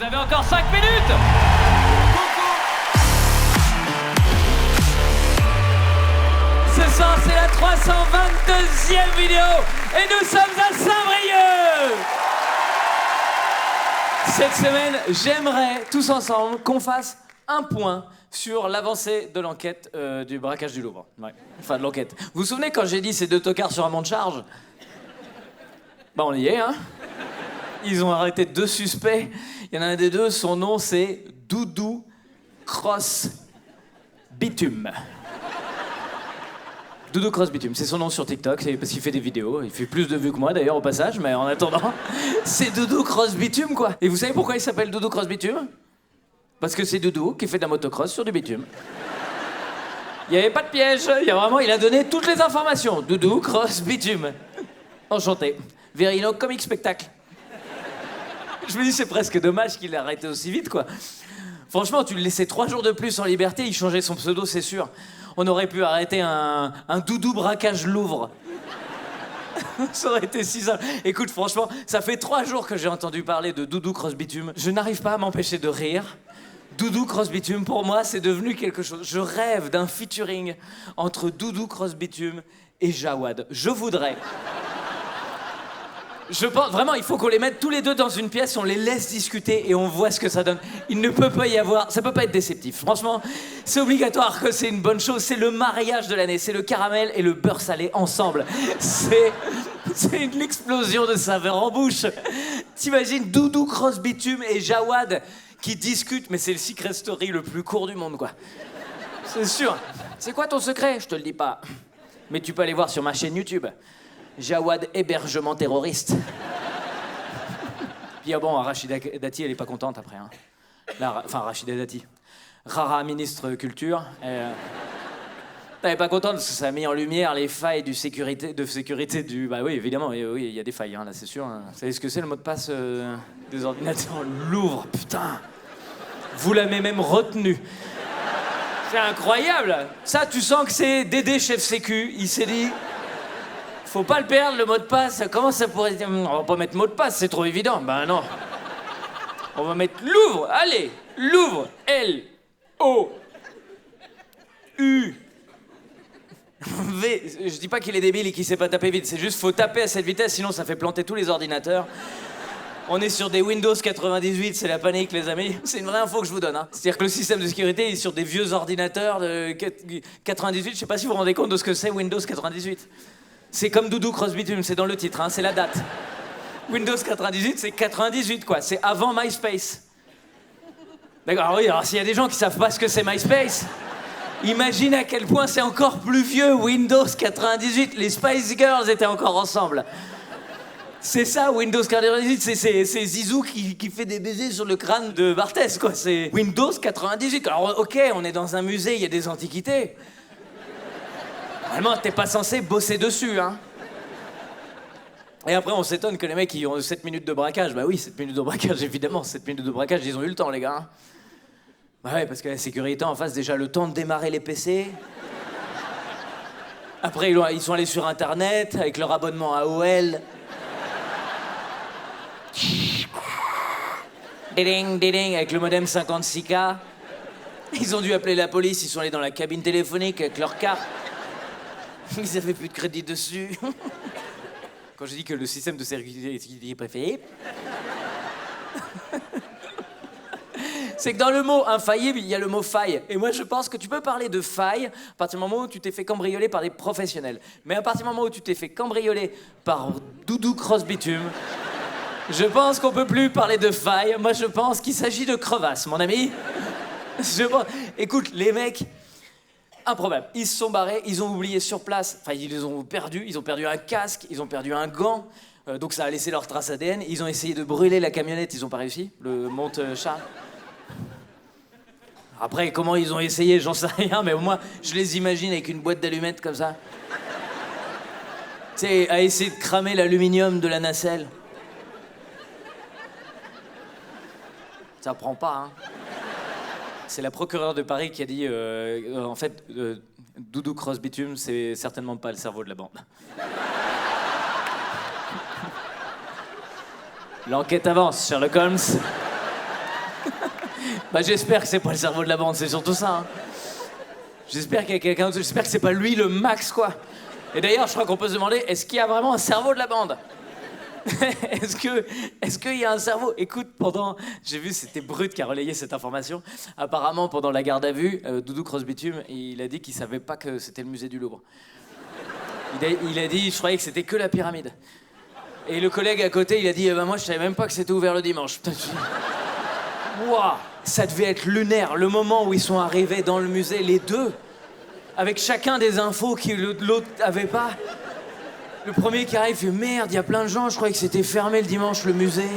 avez encore 5 minutes. Ce soir, c'est la 322e vidéo et nous sommes à Saint-Brieuc. Cette semaine, j'aimerais tous ensemble qu'on fasse un point sur l'avancée de l'enquête du braquage du Louvre. Ouais. Enfin, de l'enquête. Vous vous souvenez quand j'ai dit ces 2 tocards sur un mont de charge? Bah, on y est, hein. Ils ont arrêté 2 suspects. Il y en a un des 2, son nom, c'est Doudou Cross Bitume. Doudou Cross Bitume, c'est son nom sur TikTok, c'est parce qu'il fait des vidéos. Il fait plus de vues que moi, d'ailleurs, au passage, mais en attendant, c'est Doudou Cross Bitume, quoi. Et vous savez pourquoi il s'appelle Doudou Cross Bitume? Parce que c'est Doudou qui fait de la motocross sur du bitume. Il n'y avait pas de piège, il a donné toutes les informations. Doudou Cross Bitume. Enchanté. Verino Comic Spectacle. Je me dis, c'est presque dommage qu'il ait arrêté aussi vite, quoi. Franchement, tu le laissais 3 jours de plus en liberté, il changeait son pseudo, c'est sûr. On aurait pu arrêter un Doudou braquage Louvre. Ça aurait été si simple. Écoute, franchement, ça fait 3 jours que j'ai entendu parler de Doudou Cross Bitume. Je n'arrive pas à m'empêcher de rire. Doudou Cross Bitume, pour moi, c'est devenu quelque chose. Je rêve d'un featuring entre Doudou Cross Bitume et Jawad. Je pense, vraiment, il faut qu'on les mette tous les 2 dans une pièce, on les laisse discuter et on voit ce que ça donne. Il ne peut pas y avoir... Ça peut pas être déceptif. Franchement, c'est obligatoire que c'est une bonne chose. C'est le mariage de l'année. C'est le caramel et le beurre salé ensemble. C'est une explosion de saveurs en bouche. T'imagines Doudou Cross Bitume et Jawad qui discutent, mais c'est le secret story le plus court du monde, quoi. C'est sûr. C'est quoi ton secret? Je te le dis pas. Mais tu peux aller voir sur ma chaîne YouTube. Jawad hébergement terroriste. Puis bon, Rachida Dati, elle est pas contente après. Hein. Enfin, Rachida Dati. Rara, ministre culture. Elle est pas contente parce que ça a mis en lumière les failles de sécurité du... Bah oui, évidemment, oui, il y a des failles, hein, là, c'est sûr. Hein. Vous savez ce que c'est, le mot de passe des ordinateurs Louvre, putain. Vous l'avez même retenu. C'est incroyable. Ça, tu sens que c'est Dédé, chef sécu. Il s'est dit... Faut pas le perdre, le mot de passe. Comment ça pourrait... On va pas mettre mot de passe, c'est trop évident. Ben non. On va mettre Louvre. Allez, Louvre. L-O-U. V. Je dis pas qu'il est débile et qu'il sait pas taper vite. C'est juste faut taper à cette vitesse, sinon ça fait planter tous les ordinateurs. On est sur des Windows 98, c'est la panique, les amis. C'est une vraie info que je vous donne. Hein. C'est-à-dire que le système de sécurité est sur des vieux ordinateurs de 98. Je sais pas si vous vous rendez compte de ce que c'est Windows 98. C'est comme Doudou Cross Bitume, c'est dans le titre, hein, c'est la date. Windows 98, c'est 98, quoi. C'est avant MySpace. D'accord, oui, alors s'il y a des gens qui savent pas ce que c'est MySpace, imagine à quel point c'est encore plus vieux, Windows 98. Les Spice Girls étaient encore ensemble. C'est ça, Windows 98, c'est Zizou qui fait des baisers sur le crâne de Barthès, quoi. C'est Windows 98. Alors, ok, on est dans un musée, il y a des antiquités. Normalement, t'es pas censé bosser dessus, hein. Et après, on s'étonne que les mecs, ils ont 7 minutes de braquage. Bah oui, 7 minutes de braquage, évidemment. 7 minutes de braquage, ils ont eu le temps, les gars. Hein. Bah ouais, parce que la sécurité en face, déjà, le temps de démarrer les PC. Après, ils sont allés sur Internet, avec leur abonnement AOL. Ding, ding, avec le modem 56K. Ils ont dû appeler la police, ils sont allés dans la cabine téléphonique avec leur carte. Ils avaient plus de crédit dessus. Quand je dis que le système de sécurité est préféré, c'est que dans le mot infaillible, il y a le mot faille. Et moi, je pense que tu peux parler de faille à partir du moment où tu t'es fait cambrioler par des professionnels. Mais à partir du moment où tu t'es fait cambrioler par Doudou Cross Bitume, je pense qu'on peut plus parler de faille. Moi, je pense qu'il s'agit de crevasse, mon ami. Écoute, les mecs... Un problème. Ils se sont barrés, ils ont oublié sur place, enfin ils les ont perdu, ils ont perdu un casque, ils ont perdu un gant, donc ça a laissé leur trace ADN. Ils ont essayé de brûler la camionnette, ils ont pas réussi, le monte-char. Après, comment ils ont essayé, j'en sais rien, mais moi, je les imagine avec une boîte d'allumettes comme ça. Tu sais, à essayer de cramer l'aluminium de la nacelle. Ça prend pas, hein. C'est la procureure de Paris qui a dit, en fait, Doudou Cross Bitume, c'est certainement pas le cerveau de la bande. L'enquête avance, Sherlock Holmes. Bah j'espère que c'est pas le cerveau de la bande, c'est surtout ça. Hein. J'espère qu'il y a quelqu'un d'autre, j'espère que c'est pas lui le max, quoi. Et d'ailleurs, je crois qu'on peut se demander, est-ce qu'il y a vraiment un cerveau de la bande? Est-ce qu'il y a un cerveau? Écoute, j'ai vu, c'était Brut qui a relayé cette information. Apparemment, pendant la garde à vue, Doudou Cross-Bitume, il a dit qu'il savait pas que c'était le musée du Louvre. Il a dit, je croyais que c'était que la pyramide. Et le collègue à côté, il a dit, moi, je savais même pas que c'était ouvert le dimanche. Putain, Wouah, ça devait être lunaire, le moment où ils sont arrivés dans le musée, les deux, avec chacun des infos que l'autre avait pas. Le premier qui arrive fait merde, il y a plein de gens, je croyais que c'était fermé le dimanche, le musée.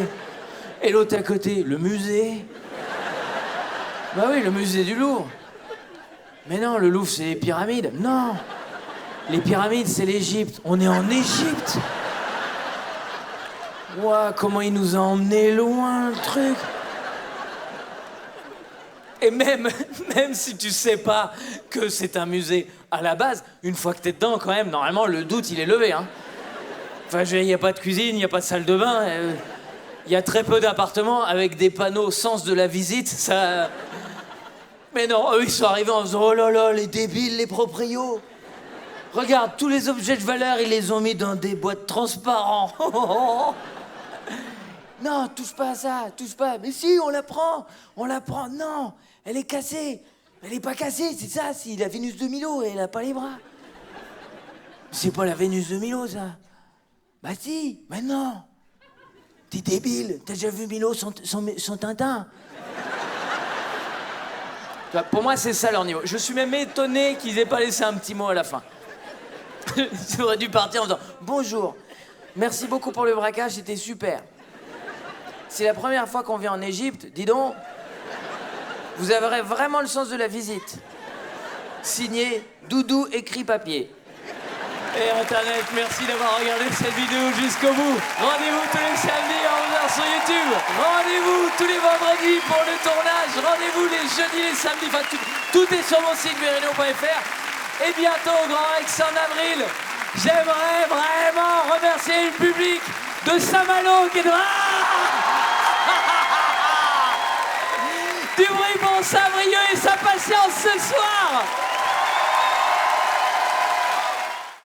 Et l'autre à côté, le musée. Bah oui, le musée du Louvre. Mais non, le Louvre, c'est les pyramides. Non, les pyramides, c'est l'Égypte. On est en Égypte. Ouah, comment il nous a emmenés loin, le truc. Et même si tu sais pas que c'est un musée à la base, une fois que t'es dedans, quand même, normalement, le doute, il est levé, hein. Enfin, il n'y a pas de cuisine, il n'y a pas de salle de bain. Il y a très peu d'appartements avec des panneaux sens de la visite, ça... Mais non, eux, ils sont arrivés en faisant « Oh là là, les débiles, les proprios !» Regarde, tous les objets de valeur, ils les ont mis dans des boîtes transparentes. Non, touche pas à ça, touche pas. Mais si, on la prend. Non, elle est cassée. Elle est pas cassée, c'est ça, c'est la Vénus de Milo, elle a pas les bras. C'est pas la Vénus de Milo, ça. Bah si, mais non. T'es débile, t'as déjà vu Milo sans Tintin? Pour moi, c'est ça leur niveau. Je suis même étonné qu'ils aient pas laissé un petit mot à la fin. Ils auraient dû partir en disant « Bonjour, merci beaucoup pour le braquage, c'était super. C'est la première fois qu'on vient en Égypte, dis donc, vous avez vraiment le sens de la visite. Signé Doudou écrit papier. » Et Internet, merci d'avoir regardé cette vidéo jusqu'au bout. Rendez-vous tous les samedis à 11h sur YouTube. Rendez-vous tous les vendredis pour le tournage. Rendez-vous les jeudis, les samedis. Enfin, tout est sur mon site verino.fr. Et bientôt au Grand Rex en avril. J'aimerais vraiment remercier le public de Saint-Malo qui est de...